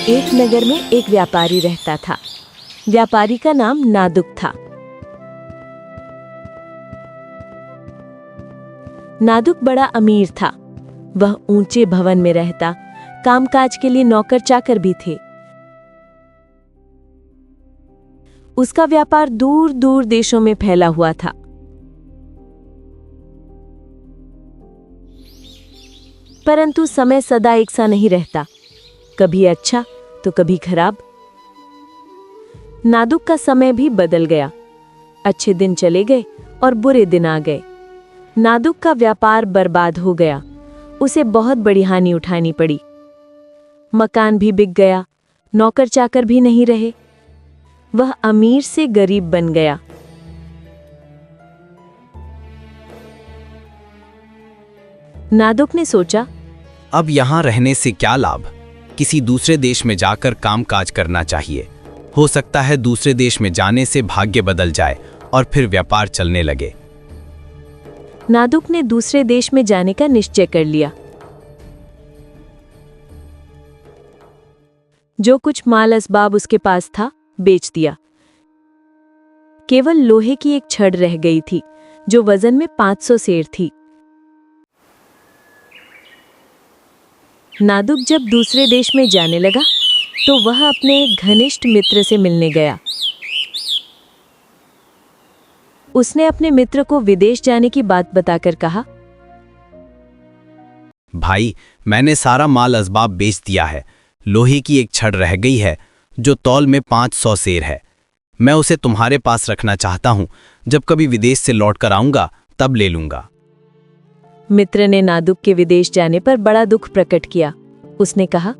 एक नगर में एक व्यापारी रहता था। व्यापारी का नाम नादुक था। नादुक बड़ा अमीर था। वह ऊंचे भवन में रहता, कामकाज के लिए नौकर चाकर भी थे। उसका व्यापार दूर दूर देशों में फैला हुआ था। परंतु समय सदा एक सा नहीं रहता, कभी अच्छा तो कभी खराब। नादुक का समय भी बदल गया। अच्छे दिन चले गए और बुरे दिन आ गए। नादुक का व्यापार बर्बाद हो गया। उसे बहुत बड़ी हानि उठानी पड़ी। मकान भी बिक गया, नौकर चाकर भी नहीं रहे। वह अमीर से गरीब बन गया। नादुक ने सोचा, अब यहाँ रहने से क्या लाभ? किसी दूसरे देश में जाकर कामकाज करना चाहिए। हो सकता है दूसरे देश में जाने से भाग्य बदल जाए और फिर व्यापार चलने लगे। नादुक ने दूसरे देश में जाने का निश्चय कर लिया। जो कुछ माल असबाब उसके पास था, बेच दिया। केवल लोहे की एक छड़ रह गई थी, जो वजन में 500 सेर थी। नादुक जब दूसरे देश में जाने लगा, तो वह अपने एक घनिष्ठ मित्र से मिलने गया। उसने अपने मित्र को विदेश जाने की बात बताकर कहा, भाई, मैंने सारा माल असबाब बेच दिया है। लोहे की एक छड़ रह गई है, जो तौल में 500 सेर है। मैं उसे तुम्हारे पास रखना चाहता हूं। जब कभी विदेश से लौट कर आऊंगा तब ले लूंगा। मित्र ने नादुक के विदेश जाने पर बड़ा दुख प्रकट किया। उसने कहा,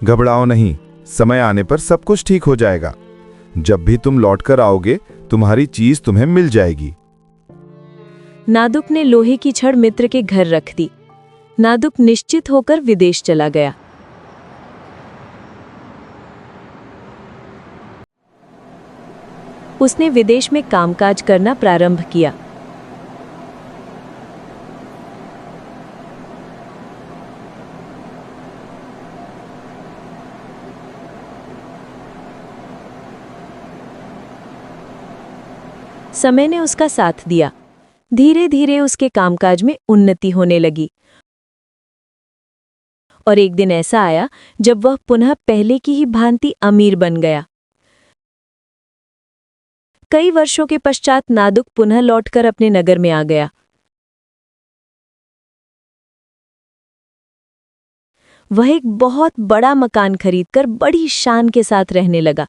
घबराओ नहीं, समय आने पर सब कुछ ठीक हो जाएगा। जब भी तुम लौटकर आओगे, तुम्हारी चीज तुम्हें मिल जाएगी। नादुक ने लोहे की छड़ मित्र के घर रख दी। नादुक निश्चित होकर विदेश चला गया। उसने विदेश में कामकाज करना प्रारंभ किया। समय ने उसका साथ दिया। धीरे धीरे उसके कामकाज में उन्नति होने लगी। और एक दिन ऐसा आया जब वह पुनः पहले की ही भांति अमीर बन गया। कई वर्षों के पश्चात नादुक पुनः लौटकर अपने नगर में आ गया। वह एक बहुत बड़ा मकान खरीदकर बड़ी शान के साथ रहने लगा।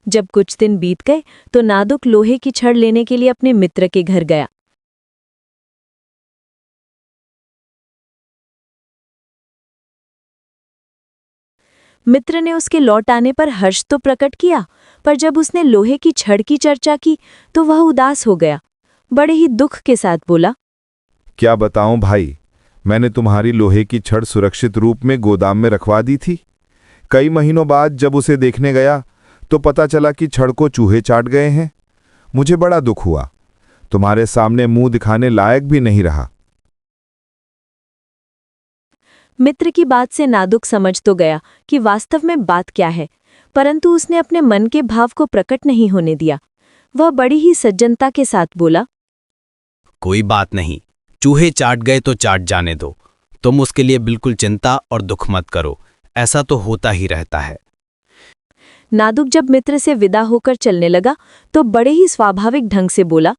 जब कुछ दिन बीत गए तो नादुक लोहे की छड़ लेने के लिए अपने मित्र के घर गया। मित्र ने उसके लौट आने पर हर्ष तो प्रकट किया, पर जब उसने लोहे की छड़ की चर्चा की तो वह उदास हो गया। बड़े ही दुख के साथ बोला, क्या बताऊं भाई, मैंने तुम्हारी लोहे की छड़ सुरक्षित रूप में गोदाम में रखवा दी थी। कई महीनों बाद जब उसे देखने गया तो पता चला कि छड़ को चूहे चाट गए हैं। मुझे बड़ा दुख हुआ। तुम्हारे सामने मुंह दिखाने लायक भी नहीं रहा। मित्र की बात से नादुक समझ तो गया कि वास्तव में बात क्या है, परंतु उसने अपने मन के भाव को प्रकट नहीं होने दिया। वह बड़ी ही सज्जनता के साथ बोला, कोई बात नहीं, चूहे चाट गए तो चाट जाने दो। तुम उसके लिए बिल्कुल चिंता और दुख मत करो। ऐसा तो होता ही रहता है। नादुक जब मित्र से विदा होकर चलने लगा तो बड़े ही स्वाभाविक ढंग से बोला,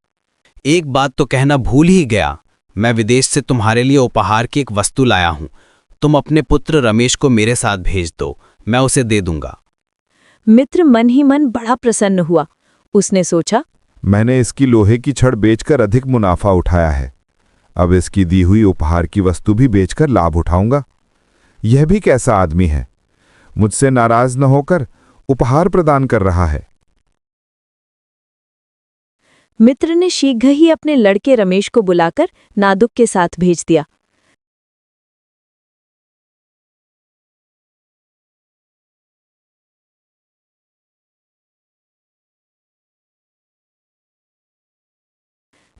एक बात तो कहना भूल ही गया। मैं विदेश से तुम्हारे लिए उपहार की एक वस्तु लाया हूं। तुम अपने पुत्र रमेश को मेरे साथ भेज दो, मैं उसे दे दूंगा। मित्र मन ही मन बड़ा प्रसन्न हुआ। उसने सोचा, मैंने इसकी लोहे की छड़ बेचकर अधिक मुनाफा उठाया है। अब इसकी दी हुई उपहार की वस्तु भी बेचकर लाभ उठाऊंगा। यह भी कैसा आदमी है, मुझसे नाराज न होकर उपहार प्रदान कर रहा है। मित्र ने शीघ्र ही अपने लड़के रमेश को बुलाकर नादुक के साथ भेज दिया।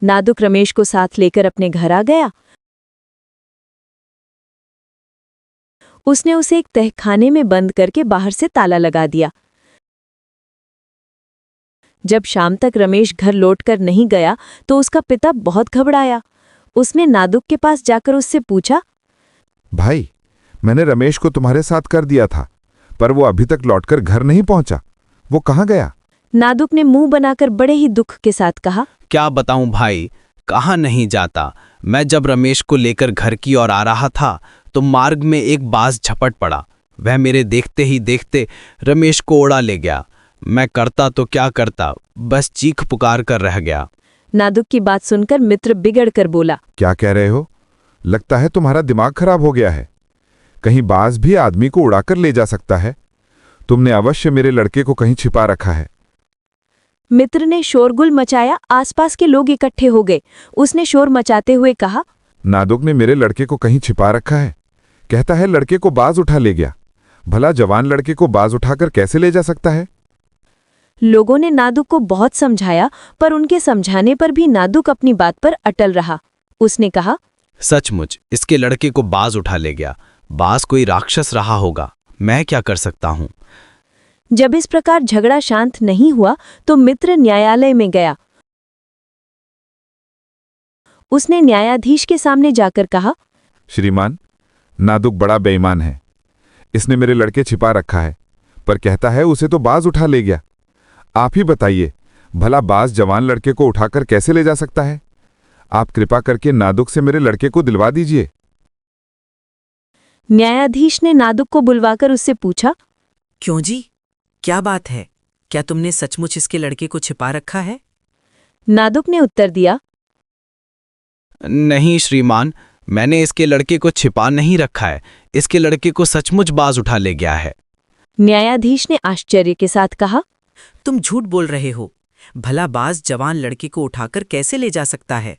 नादुक रमेश को साथ लेकर अपने घर आ गया। उसने उसे एक तहखाने में बंद करके बाहर से ताला लगा दिया। जब शाम तक रमेश घर लौटकर नहीं गया तो उसका पिता बहुत घबराया। उसने नादुक के पास जाकर उससे पूछा, भाई, मैंने रमेश को तुम्हारे साथ कर दिया था, पर वो अभी तक लौटकर घर नहीं पहुंचा। वो कहाँ गया? नादुक ने मुंह बनाकर बड़े ही दुख के साथ कहा, क्या बताऊं भाई, कहाँ नहीं जाता। मैं जब रमेश को लेकर घर की ओर आ रहा था तो मार्ग में एक बाज झपट पड़ा। वह मेरे देखते ही देखते रमेश को उड़ा ले गया। मैं करता तो क्या करता, बस चीख पुकार कर रह गया। नादुक की बात सुनकर मित्र बिगड़ कर बोला, क्या कह रहे हो? लगता है तुम्हारा दिमाग खराब हो गया है। कहीं बाज भी आदमी को उड़ाकर ले जा सकता है। तुमने अवश्य मेरे लड़के को कहीं छिपा रखा है। मित्र ने शोरगुल मचाया। आसपास के लोग इकट्ठे हो गए। उसने शोर मचाते हुए कहा, नादुक ने मेरे लड़के को कहीं छिपा रखा है। कहता है लड़के को बाज उठा ले गया। भला जवान लड़के को बाज उठाकर कैसे ले जा सकता है? लोगों ने नादुक को बहुत समझाया, पर उनके समझाने पर भी नादुक अपनी बात पर अटल रहा। उसने कहा, सचमुच इसके लड़के को बाज उठा ले गया। बाज कोई राक्षस रहा होगा, मैं क्या कर सकता हूं। जब इस प्रकार झगड़ा शांत नहीं हुआ तो मित्र न्यायालय में गया। उसने न्यायाधीश के सामने जाकर कहा, श्रीमान, नादुक बड़ा बेईमान है। इसने मेरे लड़के छिपा रखा है, पर कहता है उसे तो बाज उठा ले गया। आप ही बताइए, भला बाज जवान लड़के को उठाकर कैसे ले जा सकता है? आप कृपा करके नादुक से मेरे लड़के को दिलवा दीजिए। न्यायाधीश ने नादुक को बुलवाकर उससे पूछा, क्यों जी, क्या बात है? क्या तुमने सचमुच इसके लड़के को छिपा रखा है? नादुक ने उत्तर दिया, नहीं श्रीमान, मैंने इसके लड़के को छिपा नहीं रखा है। इसके लड़के को सचमुच बाज उठा ले गया है। न्यायाधीश ने आश्चर्य के साथ कहा, तुम झूठ बोल रहे हो। भला बाज जवान लड़के को उठाकर कैसे ले जा सकता है?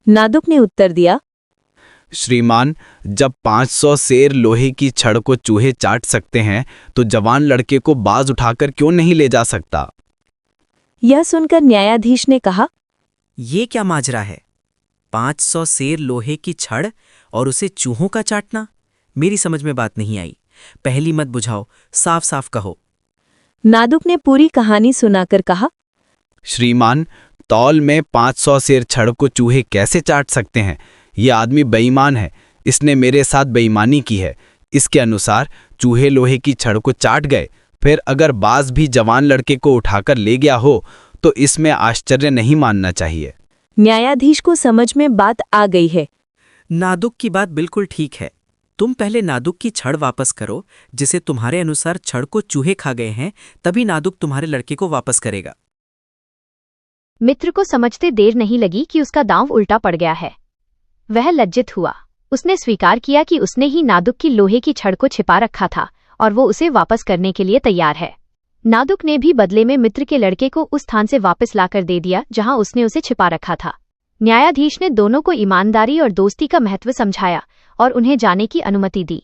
नादुक ने उत्तर दिया, श्रीमान, जब 500 शेर लोहे की छड़ को चूहे चाट सकते हैं तो जवान लड़के को बाज उठाकर क्यों नहीं ले जा सकता। यह सुनकर न्यायाधीश ने कहा, ये क्या माजरा है? 500 शेर लोहे की छड़ और उसे चूहों का चाटना? मेरी समझ में बात नहीं आई। पहली मत बुझाओ, साफ साफ कहो। नादुक ने पूरी कहानी सुनाकर कहा, श्रीमान, तौल में 500 शेर छड़ को चूहे कैसे चाट सकते हैं? यह आदमी बेईमान है। इसने मेरे साथ बेईमानी की है। इसके अनुसार चूहे लोहे की छड़ को चाट गए, फिर अगर बाज भी जवान लड़के को उठाकर ले गया हो तो इसमें आश्चर्य नहीं मानना चाहिए। न्यायाधीश को समझ में बात आ गई है। नादुक की बात बिल्कुल ठीक है। तुम पहले नादुक की छड़ वापस करो, जिसे तुम्हारे अनुसार छड़ को चूहे खा गए हैं, तभी नादुक तुम्हारे लड़के को वापस करेगा। मित्र को समझते देर नहीं लगी कि उसका दांव उल्टा पड़ गया है। वह लज्जित हुआ। उसने स्वीकार किया कि उसने ही नादुक की लोहे की छड़ को छिपा रखा था और वो उसे वापस करने के लिए तैयार है। नादुक ने भी बदले में मित्र के लड़के को उस स्थान से वापस लाकर दे दिया जहां उसने उसे छिपा रखा था। न्यायाधीश ने दोनों को ईमानदारी और दोस्ती का महत्व समझाया और उन्हें जाने की अनुमति दी।